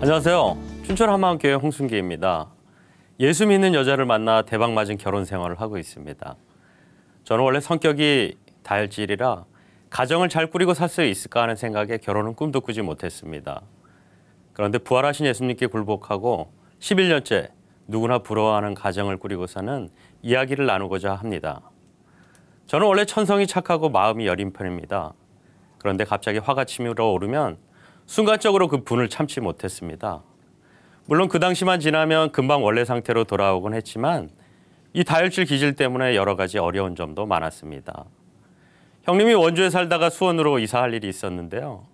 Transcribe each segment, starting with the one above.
안녕하세요. 춘천 한마음교회 홍순기입니다. 예수 믿는 여자를 만나 대박맞은 결혼 생활을 하고 있습니다. 저는 원래 성격이 다혈질이라 가정을 잘 꾸리고 살 수 있을까 하는 생각에 결혼은 꿈도 꾸지 못했습니다. 그런데 부활하신 예수님께 굴복하고 11년째 누구나 부러워하는 가정을 꾸리고 사는 이야기를 나누고자 합니다. 저는 원래 천성이 착하고 마음이 여린 편입니다. 그런데 갑자기 화가 치밀어 오르면 순간적으로 그 분을 참지 못했습니다. 물론 그 당시만 지나면 금방 원래 상태로 돌아오곤 했지만 이 다혈질 기질 때문에 여러 가지 어려운 점도 많았습니다. 형님이 원주에 살다가 수원으로 이사할 일이 있었는데요.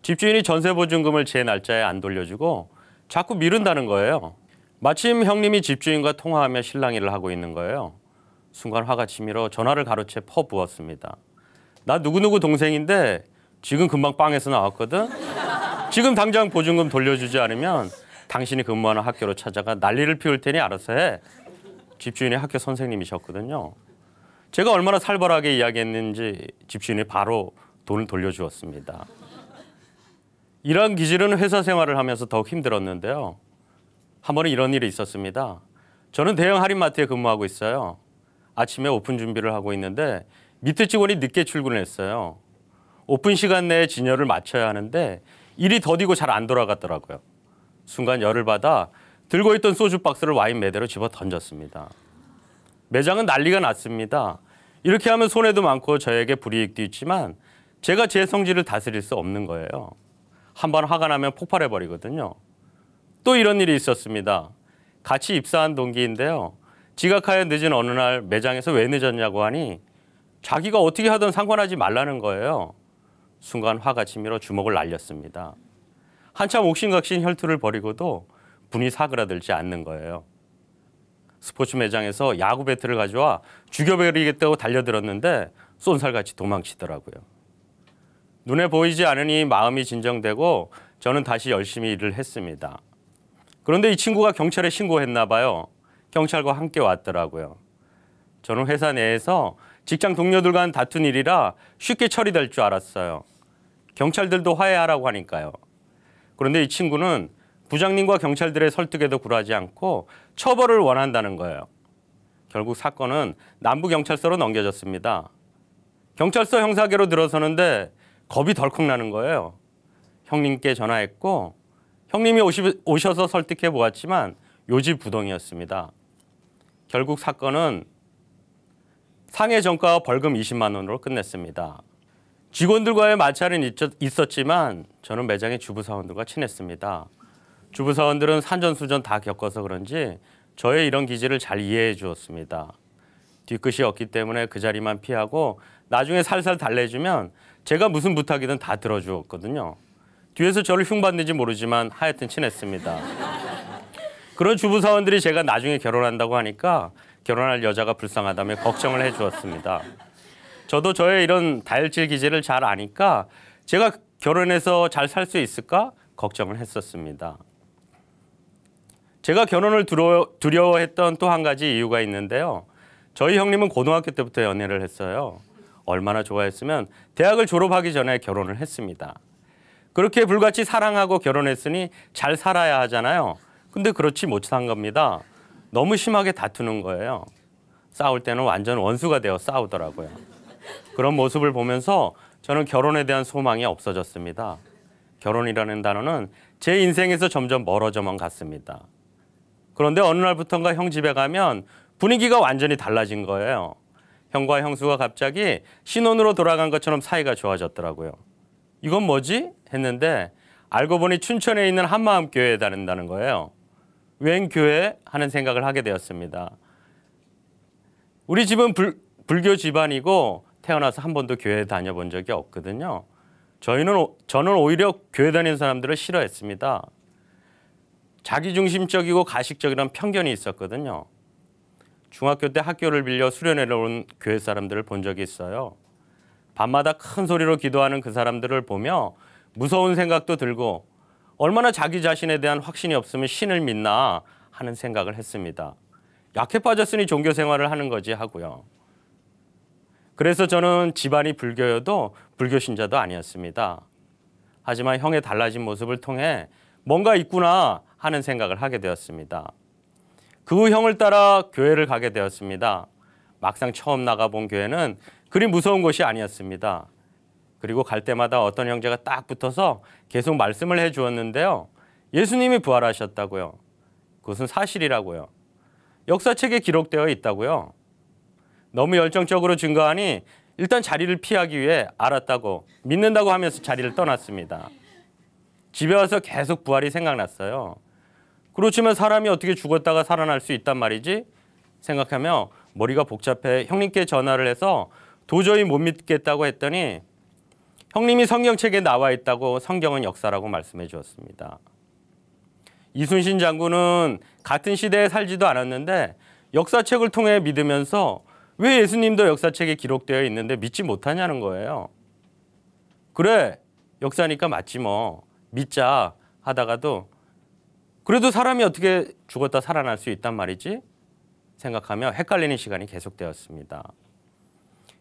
집주인이 전세보증금을 제 날짜에 안 돌려주고 자꾸 미룬다는 거예요. 마침 형님이 집주인과 통화하며 실랑이를 하고 있는 거예요. 순간 화가 치밀어 전화를 가로채 퍼부었습니다. 나 누구누구 동생인데 지금 금방 빵에서 나왔거든? 지금 당장 보증금 돌려주지 않으면 당신이 근무하는 학교로 찾아가 난리를 피울 테니 알아서 해. 집주인이 학교 선생님이셨거든요. 제가 얼마나 살벌하게 이야기했는지 집주인이 바로 돈을 돌려주었습니다. 이러한 기질은 회사 생활을 하면서 더욱 힘들었는데요. 한 번은 이런 일이 있었습니다. 저는 대형 할인마트에 근무하고 있어요. 아침에 오픈 준비를 하고 있는데 밑에 직원이 늦게 출근을 했어요. 오픈 시간 내에 진열을 마쳐야 하는데 일이 더디고 잘 안 돌아갔더라고요. 순간 열을 받아 들고 있던 소주 박스를 와인 매대로 집어 던졌습니다. 매장은 난리가 났습니다. 이렇게 하면 손해도 많고 저에게 불이익도 있지만 제가 제 성질을 다스릴 수 없는 거예요. 한번 화가 나면 폭발해버리거든요. 또 이런 일이 있었습니다. 같이 입사한 동기인데요. 지각하여 늦은 어느 날 매장에서 왜 늦었냐고 하니 자기가 어떻게 하든 상관하지 말라는 거예요. 순간 화가 치밀어 주먹을 날렸습니다. 한참 옥신각신 혈투를 벌이고도 분이 사그라들지 않는 거예요. 스포츠 매장에서 야구 배트를 가져와 죽여버리겠다고 달려들었는데 쏜살같이 도망치더라고요. 눈에 보이지 않으니 마음이 진정되고 저는 다시 열심히 일을 했습니다. 그런데 이 친구가 경찰에 신고했나 봐요. 경찰과 함께 왔더라고요. 저는 회사 내에서 직장 동료들과는 다툰 일이라 쉽게 처리될 줄 알았어요. 경찰들도 화해하라고 하니까요. 그런데 이 친구는 부장님과 경찰들의 설득에도 굴하지 않고 처벌을 원한다는 거예요. 결국 사건은 남부경찰서로 넘겨졌습니다. 경찰서 형사계로 들어서는데 겁이 덜컥 나는 거예요. 형님께 전화했고 형님이 오셔서 설득해 보았지만 요지부동이었습니다. 결국 사건은 상해 전가와 벌금 20만 원으로 끝냈습니다. 직원들과의 마찰은 있었지만 저는 매장의 주부사원들과 친했습니다. 주부사원들은 산전수전 다 겪어서 그런지 저의 이런 기질을 잘 이해해 주었습니다. 뒤끝이 없기 때문에 그 자리만 피하고 나중에 살살 달래주면 제가 무슨 부탁이든 다 들어주었거든요. 뒤에서 저를 흉봤는지 모르지만 하여튼 친했습니다. 그런 주부사원들이 제가 나중에 결혼한다고 하니까 결혼할 여자가 불쌍하다며 걱정을 해주었습니다. 저도 저의 이런 다혈질 기질을 잘 아니까 제가 결혼해서 잘 살 수 있을까 걱정을 했었습니다. 제가 결혼을 두려워했던 또 한 가지 이유가 있는데요. 저희 형님은 고등학교 때부터 연애를 했어요. 얼마나 좋아했으면 대학을 졸업하기 전에 결혼을 했습니다. 그렇게 불같이 사랑하고 결혼했으니 잘 살아야 하잖아요. 근데 그렇지 못한 겁니다. 너무 심하게 다투는 거예요. 싸울 때는 완전 원수가 되어 싸우더라고요. 그런 모습을 보면서 저는 결혼에 대한 소망이 없어졌습니다. 결혼이라는 단어는 제 인생에서 점점 멀어져만 갔습니다. 그런데 어느 날부터인가 형 집에 가면 분위기가 완전히 달라진 거예요. 형과 형수가 갑자기 신혼으로 돌아간 것처럼 사이가 좋아졌더라고요. 이건 뭐지? 했는데 알고 보니 춘천에 있는 한마음교회에 다닌다는 거예요. 웬 교회? 하는 생각을 하게 되었습니다. 우리 집은 불교 집안이고 태어나서 한 번도 교회 다녀본 적이 없거든요. 저는 오히려 교회 다니는 사람들을 싫어했습니다. 자기중심적이고 가식적이라는 편견이 있었거든요. 중학교 때 학교를 빌려 수련회를 온 교회 사람들을 본 적이 있어요. 밤마다 큰 소리로 기도하는 그 사람들을 보며 무서운 생각도 들고 얼마나 자기 자신에 대한 확신이 없으면 신을 믿나 하는 생각을 했습니다. 약해 빠졌으니 종교 생활을 하는 거지 하고요. 그래서 저는 집안이 불교여도 불교 신자도 아니었습니다. 하지만 형의 달라진 모습을 통해 뭔가 있구나 하는 생각을 하게 되었습니다. 그 후 형을 따라 교회를 가게 되었습니다. 막상 처음 나가본 교회는 그리 무서운 곳이 아니었습니다. 그리고 갈 때마다 어떤 형제가 딱 붙어서 계속 말씀을 해주었는데요. 예수님이 부활하셨다고요. 그것은 사실이라고요. 역사책에 기록되어 있다고요. 너무 열정적으로 증거하니 일단 자리를 피하기 위해 알았다고 믿는다고 하면서 자리를 떠났습니다. 집에 와서 계속 부활이 생각났어요. 그렇지만 사람이 어떻게 죽었다가 살아날 수 있단 말이지? 생각하며 머리가 복잡해 형님께 전화를 해서 도저히 못 믿겠다고 했더니 형님이 성경책에 나와 있다고 성경은 역사라고 말씀해 주었습니다. 이순신 장군은 같은 시대에 살지도 않았는데 역사책을 통해 믿으면서 왜 예수님도 역사책에 기록되어 있는데 믿지 못하냐는 거예요. 그래, 역사니까 맞지 뭐. 믿자 하다가도 그래도 사람이 어떻게 죽었다 살아날 수 있단 말이지? 생각하며 헷갈리는 시간이 계속되었습니다.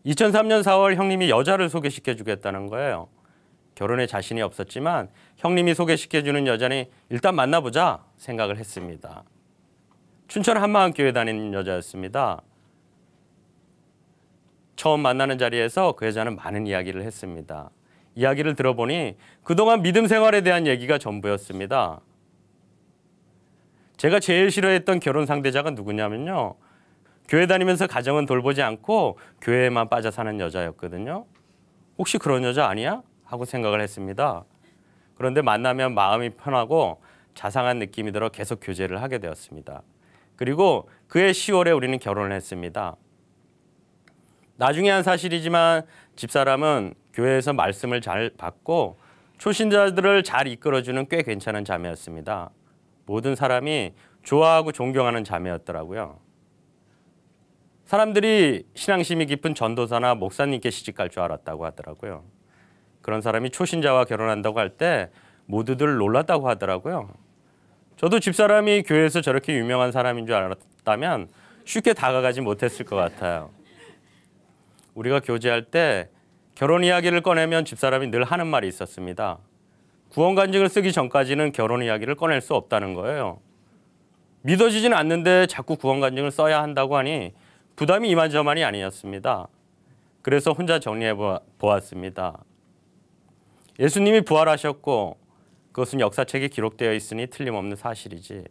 2003년 4월 형님이 여자를 소개시켜 주겠다는 거예요. 결혼에 자신이 없었지만 형님이 소개시켜주는 여자니 일단 만나보자 생각을 했습니다. 춘천 한마음교회 다니는 여자였습니다. 처음 만나는 자리에서 그 여자는 많은 이야기를 했습니다. 이야기를 들어보니 그동안 믿음 생활에 대한 얘기가 전부였습니다. 제가 제일 싫어했던 결혼 상대자가 누구냐면요. 교회 다니면서 가정은 돌보지 않고 교회에만 빠져 사는 여자였거든요. 혹시 그런 여자 아니야? 하고 생각을 했습니다. 그런데 만나면 마음이 편하고 자상한 느낌이 들어 계속 교제를 하게 되었습니다. 그리고 그해 10월에 우리는 결혼을 했습니다. 나중에 한 사실이지만 집사람은 교회에서 말씀을 잘 받고 초신자들을 잘 이끌어주는 꽤 괜찮은 자매였습니다. 모든 사람이 좋아하고 존경하는 자매였더라고요. 사람들이 신앙심이 깊은 전도사나 목사님께 시집갈 줄 알았다고 하더라고요. 그런 사람이 초신자와 결혼한다고 할 때 모두들 놀랐다고 하더라고요. 저도 집사람이 교회에서 저렇게 유명한 사람인 줄 알았다면 쉽게 다가가지 못했을 것 같아요. 우리가 교제할 때 결혼 이야기를 꺼내면 집사람이 늘 하는 말이 있었습니다. 구원간증을 쓰기 전까지는 결혼 이야기를 꺼낼 수 없다는 거예요. 믿어지지는 않는데 자꾸 구원간증을 써야 한다고 하니 부담이 이만저만이 아니었습니다. 그래서 혼자 정리해 보았습니다. 예수님이 부활하셨고 그것은 역사책에 기록되어 있으니 틀림없는 사실이지.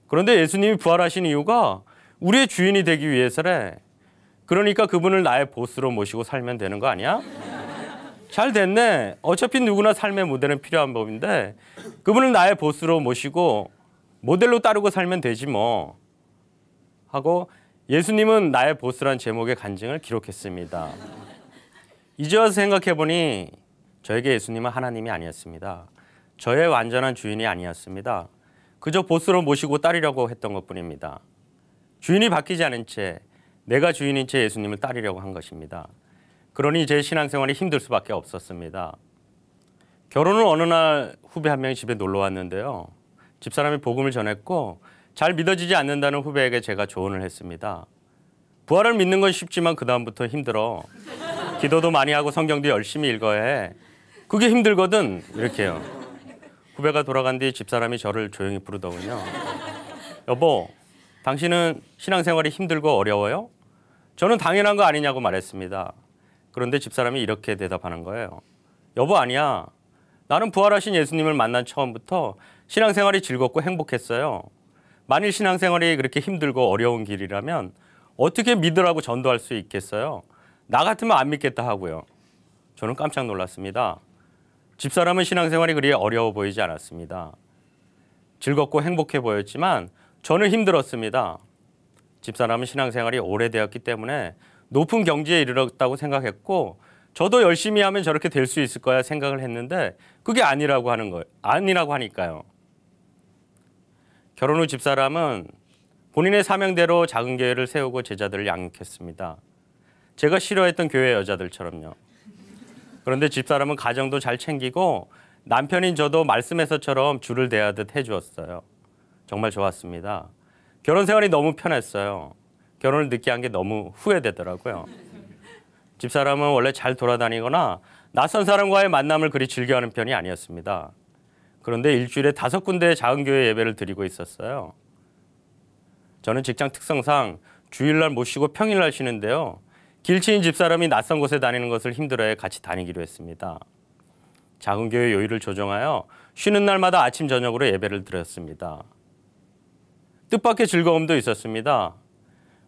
그런데 예수님이 부활하신 이유가 우리의 주인이 되기 위해서래. 그러니까 그분을 나의 보스로 모시고 살면 되는 거 아니야? 잘 됐네. 어차피 누구나 삶의 모델은 필요한 법인데 그분을 나의 보스로 모시고 모델로 따르고 살면 되지 뭐. 하고 예수님은 나의 보스란 제목의 간증을 기록했습니다. 이제 와서 생각해보니 저에게 예수님은 하나님이 아니었습니다. 저의 완전한 주인이 아니었습니다. 그저 보스로 모시고 따르려고 했던 것뿐입니다. 주인이 바뀌지 않은 채 내가 주인인 채 예수님을 따르려고 한 것입니다. 그러니 제 신앙생활이 힘들 수밖에 없었습니다. 결혼을 어느 날 후배 한 명이 집에 놀러 왔는데요. 집사람이 복음을 전했고 잘 믿어지지 않는다는 후배에게 제가 조언을 했습니다. 부활을 믿는 건 쉽지만 그 다음부터 힘들어. 기도도 많이 하고 성경도 열심히 읽어야 해. 그게 힘들거든. 이렇게요. 후배가 돌아간 뒤 집사람이 저를 조용히 부르더군요. 여보, 당신은 신앙생활이 힘들고 어려워요? 저는 당연한 거 아니냐고 말했습니다. 그런데 집사람이 이렇게 대답하는 거예요. 여보 아니야. 나는 부활하신 예수님을 만난 처음부터 신앙생활이 즐겁고 행복했어요. 만일 신앙생활이 그렇게 힘들고 어려운 길이라면 어떻게 믿으라고 전도할 수 있겠어요? 나 같으면 안 믿겠다 하고요. 저는 깜짝 놀랐습니다. 집사람은 신앙생활이 그리 어려워 보이지 않았습니다. 즐겁고 행복해 보였지만 저는 힘들었습니다. 집사람은 신앙생활이 오래되었기 때문에 높은 경지에 이르렀다고 생각했고 저도 열심히 하면 저렇게 될 수 있을 거야 생각을 했는데 그게 아니라고 하는 거예요. 아니라고 하니까요. 결혼 후 집사람은 본인의 사명대로 작은 교회를 세우고 제자들을 양육했습니다. 제가 싫어했던 교회 여자들처럼요. 그런데 집사람은 가정도 잘 챙기고 남편인 저도 말씀에서처럼 줄을 대하듯 해주었어요. 정말 좋았습니다. 결혼 생활이 너무 편했어요. 결혼을 늦게 한 게 너무 후회되더라고요. 집사람은 원래 잘 돌아다니거나 낯선 사람과의 만남을 그리 즐겨하는 편이 아니었습니다. 그런데 일주일에 5군데의 작은 교회 예배를 드리고 있었어요. 저는 직장 특성상 주일날 못 쉬고 평일날 쉬는데요. 길치인 집사람이 낯선 곳에 다니는 것을 힘들어해 같이 다니기로 했습니다. 작은 교회 요일을 조정하여 쉬는 날마다 아침 저녁으로 예배를 드렸습니다. 뜻밖의 즐거움도 있었습니다.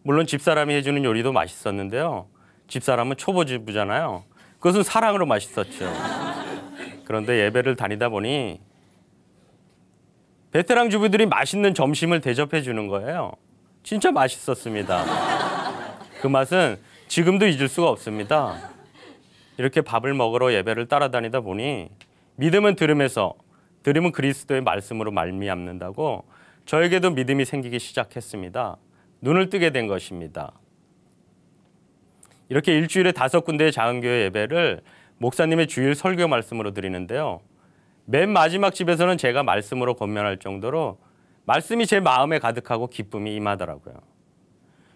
물론 집사람이 해주는 요리도 맛있었는데요. 집사람은 초보주부잖아요. 그것은 사랑으로 맛있었죠. 그런데 예배를 다니다 보니 베테랑 주부들이 맛있는 점심을 대접해 주는 거예요. 진짜 맛있었습니다. 그 맛은 지금도 잊을 수가 없습니다. 이렇게 밥을 먹으러 예배를 따라다니다 보니 믿음은 들음에서, 들음은 그리스도의 말씀으로 말미암는다고 저에게도 믿음이 생기기 시작했습니다. 눈을 뜨게 된 것입니다. 이렇게 일주일에 5군데의 작은 교회 예배를 목사님의 주일 설교 말씀으로 드리는데요. 맨 마지막 집에서는 제가 말씀으로 권면할 정도로 말씀이 제 마음에 가득하고 기쁨이 임하더라고요.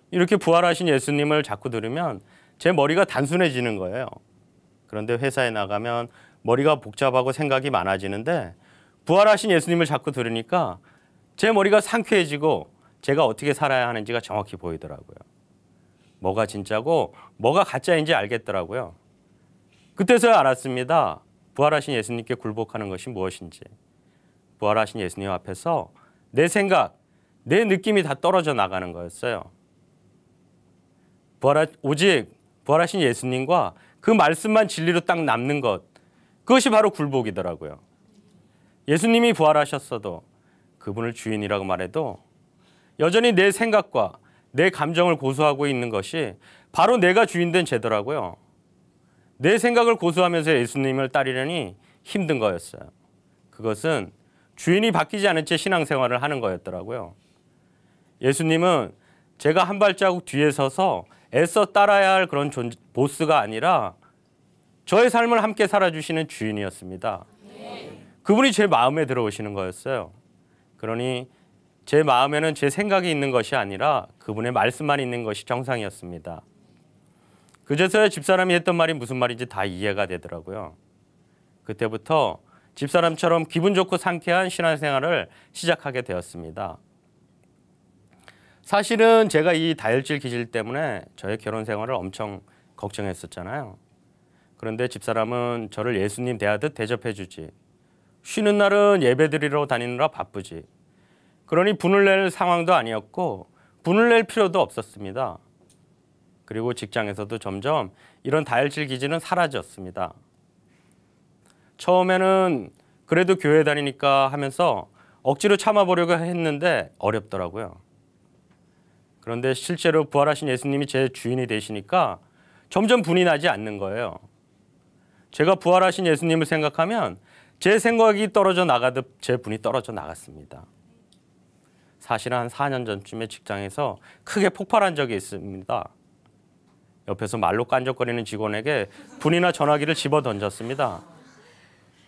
이렇게 부활하신 예수님을 자꾸 들으면 제 머리가 단순해지는 거예요. 그런데 회사에 나가면 머리가 복잡하고 생각이 많아지는데 부활하신 예수님을 자꾸 들으니까 제 머리가 상쾌해지고 제가 어떻게 살아야 하는지가 정확히 보이더라고요. 뭐가 진짜고 뭐가 가짜인지 알겠더라고요. 그때서야 알았습니다. 부활하신 예수님께 굴복하는 것이 무엇인지. 부활하신 예수님 앞에서 내 생각, 내 느낌이 다 떨어져 나가는 거였어요. 오직 부활하신 예수님과 그 말씀만 진리로 딱 남는 것, 그것이 바로 굴복이더라고요. 예수님이 부활하셨어도 그분을 주인이라고 말해도 여전히 내 생각과 내 감정을 고수하고 있는 것이 바로 내가 주인된 죄더라고요. 내 생각을 고수하면서 예수님을 따르려니 힘든 거였어요. 그것은 주인이 바뀌지 않은 채 신앙생활을 하는 거였더라고요. 예수님은 제가 한 발자국 뒤에 서서 애써 따라야 할 그런 보스가 아니라 저의 삶을 함께 살아주시는 주인이었습니다. 그분이 제 마음에 들어오시는 거였어요. 그러니 제 마음에는 제 생각이 있는 것이 아니라 그분의 말씀만 있는 것이 정상이었습니다. 그제서야 집사람이 했던 말이 무슨 말인지 다 이해가 되더라고요. 그때부터 집사람처럼 기분 좋고 상쾌한 신앙생활을 시작하게 되었습니다. 사실은 제가 이 다혈질 기질 때문에 저의 결혼 생활을 엄청 걱정했었잖아요. 그런데 집사람은 저를 예수님 대하듯 대접해 주지. 쉬는 날은 예배 드리러 다니느라 바쁘지. 그러니 분을 낼 상황도 아니었고 분을 낼 필요도 없었습니다. 그리고 직장에서도 점점 이런 다혈질 기질은 사라졌습니다. 처음에는 그래도 교회 다니니까 하면서 억지로 참아보려고 했는데 어렵더라고요. 그런데 실제로 부활하신 예수님이 제 주인이 되시니까 점점 분이 나지 않는 거예요. 제가 부활하신 예수님을 생각하면 제 생각이 떨어져 나가듯 제 분이 떨어져 나갔습니다. 사실은 한 4년 전쯤에 직장에서 크게 폭발한 적이 있습니다. 옆에서 말로 깐족거리는 직원에게 분이나 전화기를 집어 던졌습니다.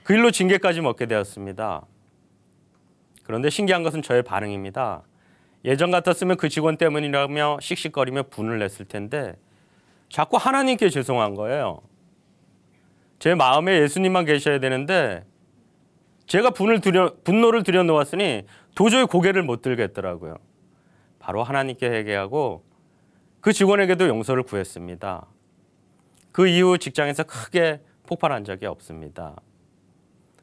그 일로 징계까지 먹게 되었습니다. 그런데 신기한 것은 저의 반응입니다. 예전 같았으면 그 직원 때문이라며 씩씩거리며 분을 냈을 텐데 자꾸 하나님께 죄송한 거예요. 제 마음에 예수님만 계셔야 되는데 제가 분노를 들여놓았으니 도저히 고개를 못 들겠더라고요. 바로 하나님께 회개하고 그 직원에게도 용서를 구했습니다. 그 이후 직장에서 크게 폭발한 적이 없습니다.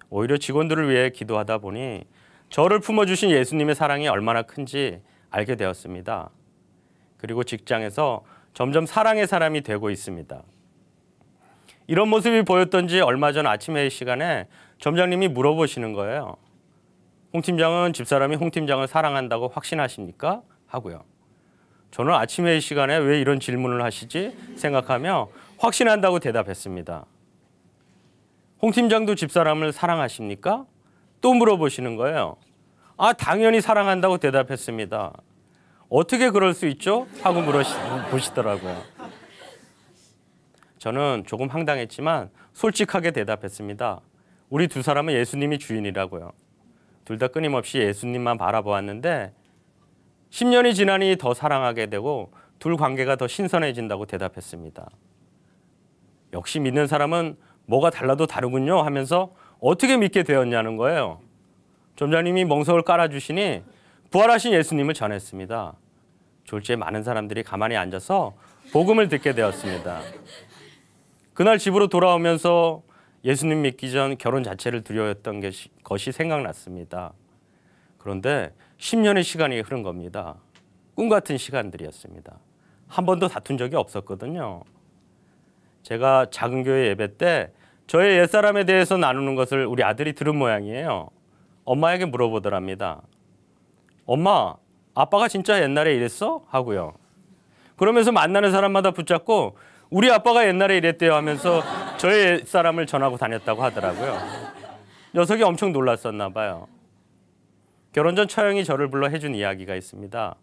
오히려 직원들을 위해 기도하다 보니 저를 품어주신 예수님의 사랑이 얼마나 큰지 알게 되었습니다. 그리고 직장에서 점점 사랑의 사람이 되고 있습니다. 이런 모습이 보였던지 얼마 전 아침 회의 시간에 점장님이 물어보시는 거예요. 홍 팀장은 집사람이 홍 팀장을 사랑한다고 확신하십니까? 하고요. 저는 아침 회의 시간에 왜 이런 질문을 하시지 생각하며 확신한다고 대답했습니다. 홍 팀장도 집사람을 사랑하십니까? 또 물어보시는 거예요. 아, 당연히 사랑한다고 대답했습니다. 어떻게 그럴 수 있죠? 하고 물어보시더라고요. 저는 조금 황당했지만 솔직하게 대답했습니다. 우리 두 사람은 예수님이 주인이라고요. 둘 다 끊임없이 예수님만 바라보았는데 10년이 지나니 더 사랑하게 되고 둘 관계가 더 신선해진다고 대답했습니다. 역시 믿는 사람은 뭐가 달라도 다르군요 하면서 어떻게 믿게 되었냐는 거예요. 점장님이 멍석을 깔아주시니 부활하신 예수님을 전했습니다. 졸지에 많은 사람들이 가만히 앉아서 복음을 듣게 되었습니다. 그날 집으로 돌아오면서 예수님 믿기 전 결혼 자체를 두려워했던 것이 생각났습니다. 그런데 10년의 시간이 흐른 겁니다. 꿈 같은 시간들이었습니다. 한 번도 다툰 적이 없었거든요. 제가 작은 교회 예배 때 저의 옛사람에 대해서 나누는 것을 우리 아들이 들은 모양이에요. 엄마에게 물어보더랍니다. 엄마, 아빠가 진짜 옛날에 이랬어? 하고요. 그러면서 만나는 사람마다 붙잡고 우리 아빠가 옛날에 이랬대요 하면서 저의 옛사람을 전하고 다녔다고 하더라고요. 녀석이 엄청 놀랐었나 봐요. 결혼 전 처형이 저를 불러 해준 이야기가 있습니다.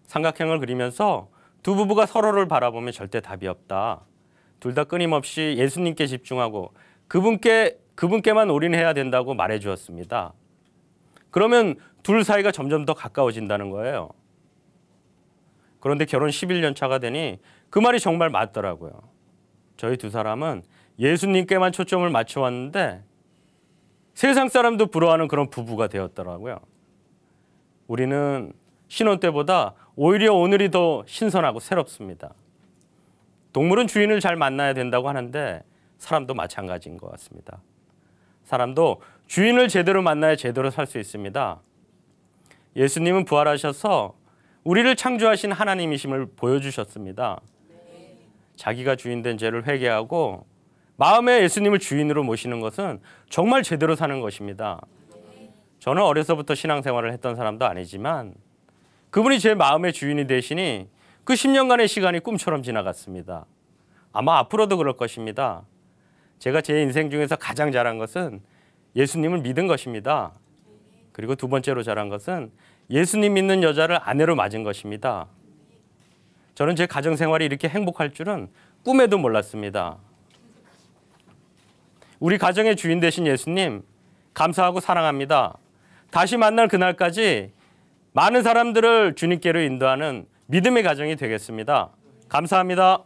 삼각형을 그리면서 두 부부가 서로를 바라보면 절대 답이 없다. 둘 다 끊임없이 예수님께 집중하고 그분께만 올인해야 된다고 말해 주었습니다. 그러면 둘 사이가 점점 더 가까워진다는 거예요. 그런데 결혼 11년 차가 되니 그 말이 정말 맞더라고요. 저희 두 사람은 예수님께만 초점을 맞춰왔는데 세상 사람도 부러워하는 그런 부부가 되었더라고요. 우리는 신혼 때보다 오히려 오늘이 더 신선하고 새롭습니다. 동물은 주인을 잘 만나야 된다고 하는데 사람도 마찬가지인 것 같습니다. 사람도 주인을 제대로 만나야 제대로 살 수 있습니다. 예수님은 부활하셔서 우리를 창조하신 하나님이심을 보여주셨습니다. 자기가 주인된 죄를 회개하고 마음에 예수님을 주인으로 모시는 것은 정말 제대로 사는 것입니다. 저는 어려서부터 신앙생활을 했던 사람도 아니지만 그분이 제 마음의 주인이 되시니 그 10년간의 시간이 꿈처럼 지나갔습니다. 아마 앞으로도 그럴 것입니다. 제가 제 인생 중에서 가장 잘한 것은 예수님을 믿은 것입니다. 그리고 두 번째로 잘한 것은 예수님 믿는 여자를 아내로 맞은 것입니다. 저는 제 가정생활이 이렇게 행복할 줄은 꿈에도 몰랐습니다. 우리 가정의 주인 되신 예수님 감사하고 사랑합니다. 다시 만날 그날까지 많은 사람들을 주님께로 인도하는 믿음의 가정이 되겠습니다. 감사합니다.